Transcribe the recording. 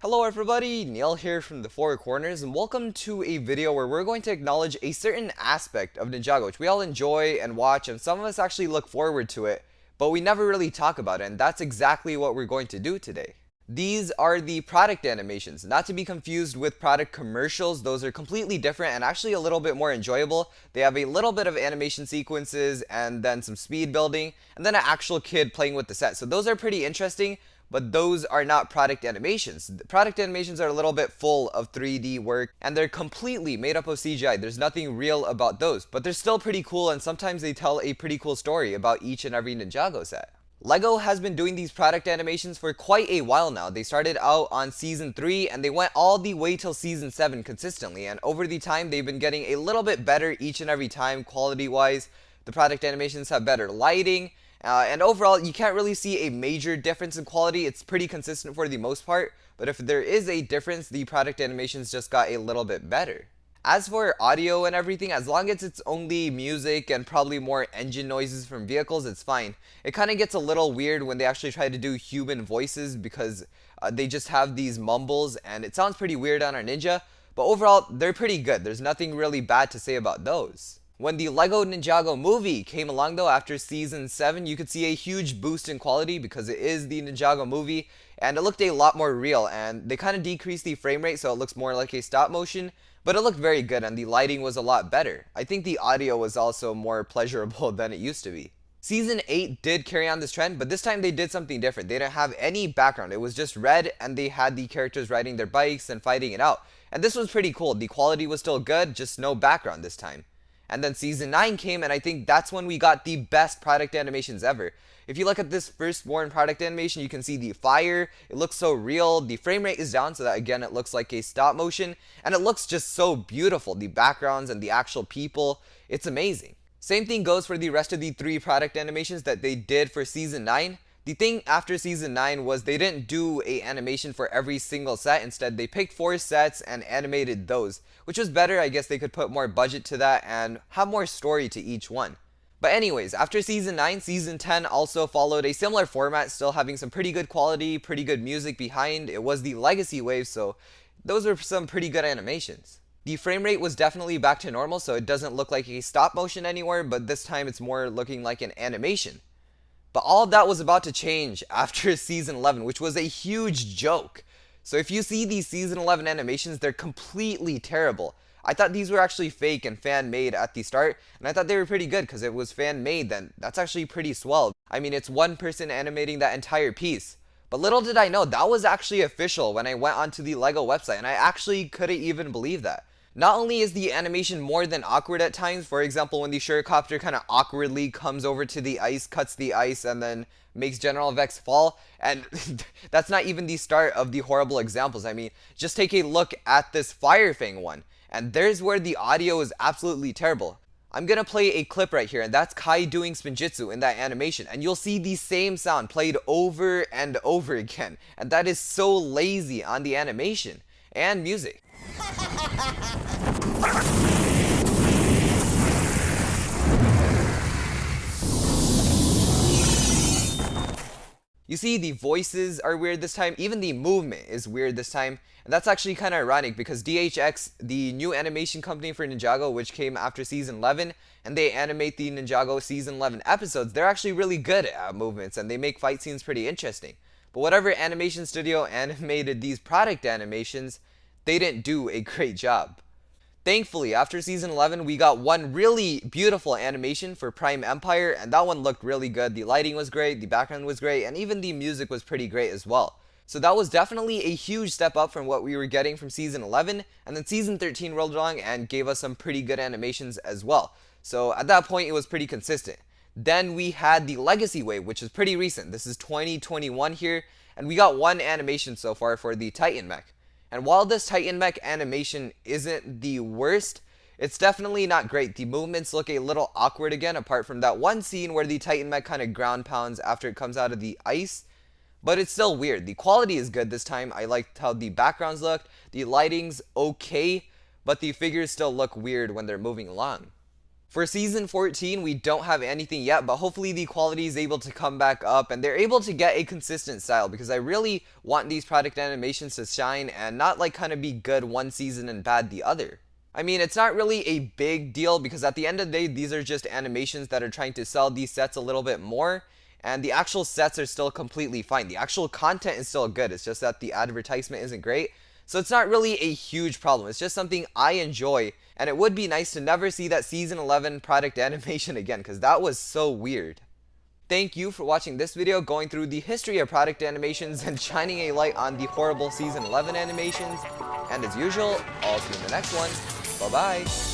Hello everybody, Neil here from the Four Corners, and welcome to a video where we're going to acknowledge a certain aspect of Ninjago, which we all enjoy and watch, and some of us actually look forward to it, but we never really talk about it, and that's exactly what we're going to do today. These are the product animations, not to be confused with product commercials. Those are completely different and actually a little bit more enjoyable. They have a little bit of animation sequences and then some speed building, and then an actual kid playing with the set. So those are pretty interesting. But those are not product animations. The product animations are a little bit full of 3D work and they're completely made up of CGI. There's nothing real about those, but they're still pretty cool and sometimes they tell a pretty cool story about each and every Ninjago set. LEGO has been doing these product animations for quite a while now. They started out on season 3 and they went all the way till season 7 consistently, and over the time they've been getting a little bit better each and every time quality wise. The product animations have better lighting. And overall, you can't really see a major difference in quality. It's pretty consistent for the most part, but if there is a difference, the product animations just got a little bit better. As for audio and everything, as long as it's only music and probably more engine noises from vehicles, it's fine. It kind of gets a little weird when they actually try to do human voices because they just have these mumbles and it sounds pretty weird on our Ninja, but overall, they're pretty good. There's nothing really bad to say about those. When the LEGO Ninjago movie came along though after season 7, you could see a huge boost in quality because it is the Ninjago movie and it looked a lot more real, and they kind of decreased the frame rate so it looks more like a stop motion, but it looked very good and the lighting was a lot better. I think the audio was also more pleasurable than it used to be. Season 8 did carry on this trend, but this time they did something different. They didn't have any background. It was just red and they had the characters riding their bikes and fighting it out. And this was pretty cool. The quality was still good, just no background this time. And then season 9 came, and I think that's when we got the best product animations ever. If you look at this firstborn product animation, you can see the fire. It looks so real. The frame rate is down so that again it looks like a stop motion, and it looks just so beautiful. The backgrounds and the actual people, it's amazing. Same thing goes for the rest of the 3 product animations that they did for season 9. The thing after season 9 was they didn't do a animation for every single set. Instead, they picked 4 sets and animated those, which was better. I guess they could put more budget to that and have more story to each one. But anyways, after season 9, season 10 also followed a similar format, still having some pretty good quality, pretty good music behind. It was the legacy wave, so those were some pretty good animations. The frame rate was definitely back to normal, so it doesn't look like a stop motion anymore, but this time it's more looking like an animation. But all of that was about to change after season 11, which was a huge joke. So if you see these season 11 animations, they're completely terrible. I thought these were actually fake and fan-made at the start, and I thought they were pretty good because it was fan-made. Then that's actually pretty swell. I mean, it's one person animating that entire piece. But little did I know, that was actually official when I went onto the LEGO website, and I actually couldn't even believe that. Not only is the animation more than awkward at times, for example when the Surecopter kind of awkwardly comes over to the ice, cuts the ice, and then makes General Vex fall, and that's not even the start of the horrible examples. I mean, just take a look at this Fire Fang one, and there's where the audio is absolutely terrible. I'm gonna play a clip right here, and that's Kai doing Spinjitzu in that animation, and you'll see the same sound played over and over again, and that is so lazy on the animation and music. You see, the voices are weird this time, even the movement is weird this time, and that's actually kind of ironic because DHX, the new animation company for Ninjago, which came after season 11, and they animate the Ninjago season 11 episodes, they're actually really good at movements and they make fight scenes pretty interesting. But whatever animation studio animated these product animations, they didn't do a great job. Thankfully, after season 11, we got one really beautiful animation for Prime Empire, and that one looked really good. The lighting was great, the background was great, and even the music was pretty great as well. So that was definitely a huge step up from what we were getting from season 11, and then season 13 rolled along and gave us some pretty good animations as well. So at that point, it was pretty consistent. Then we had the Legacy Wave, which is pretty recent. This is 2021 here, and we got one animation so far for the Titan Mech. And while this Titan Mech animation isn't the worst, it's definitely not great. The movements look a little awkward again, apart from that one scene where the Titan Mech kind of ground pounds after it comes out of the ice. But it's still weird. The quality is good this time. I liked how the backgrounds looked. The lighting's okay, but the figures still look weird when they're moving along. For season 14, we don't have anything yet, but hopefully the quality is able to come back up and they're able to get a consistent style, because I really want these product animations to shine and not like kind of be good one season and bad the other. I mean, it's not really a big deal because at the end of the day, these are just animations that are trying to sell these sets a little bit more, and the actual sets are still completely fine. The actual content is still good, it's just that the advertisement isn't great. So it's not really a huge problem. It's just something I enjoy, and it would be nice to never see that season 11 product animation again, because that was so weird. Thank you for watching this video going through the history of product animations and shining a light on the horrible season 11 animations. And as usual, I'll see you in the next one. Bye bye.